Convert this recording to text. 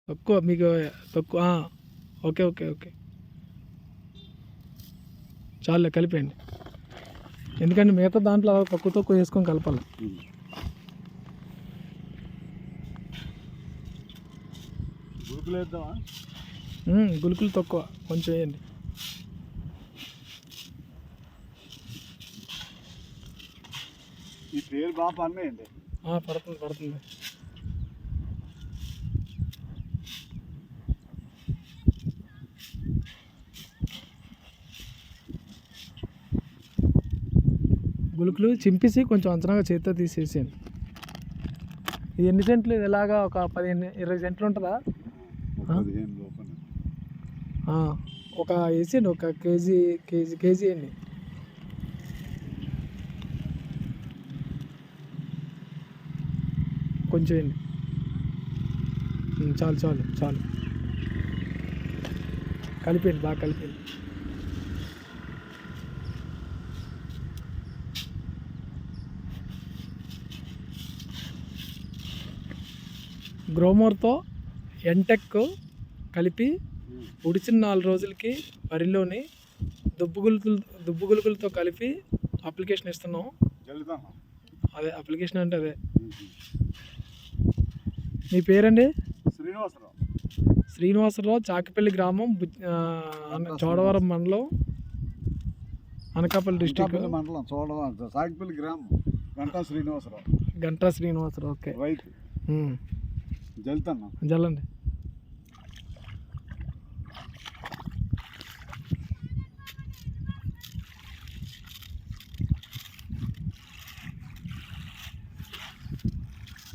తక్కువ మీకు తక్కువ. ఓకే ఓకే ఓకే చాలే కలిపేయండి, ఎందుకంటే మిగతా దాంట్లో తక్కువ తక్కువ వేసుకొని కలపాలి. గులుకులు తక్కువ కొంచెం వేయండి. ఈ పేరు బాగా పడినాయండి. పడుతుంది పడుతుంది. గులుకులు చింపేసి కొంచెం అంచనాగా చేతితో తీసేసేయండి. ఇది ఎన్ని సెంట్లు? ఇది ఎలాగా ఒక 15-20 సెంట్లు ఉంటుందా? ఒక వేసేయండి, ఒక కేజీ వేయండి. కొంచెం వేయండి, చాలు చాలు చాలు. కలిపేయండి, బాగా కలిపేయండి. గ్రోమర్తో ఎంటెక్ కలిపి ఉడిచిన 4 రోజులకి వరిలోని దుబ్బు గులుకులతో కలిపి అప్లికేషన్ ఇస్తున్నాం. అదే అప్లికేషన్ అంటే అదే. మీ పేరండి? శ్రీనివాసరావు, చాకిపల్లి గ్రామం, చోడవరం మండలం, అనకాపల్లి డిస్ట్రిక్ట్ మండలం, చోడవరం, చాకిపల్లి గ్రామం. గంటా శ్రీనివాసరావు. ఓకే. జల్తన్నా జల్లండి.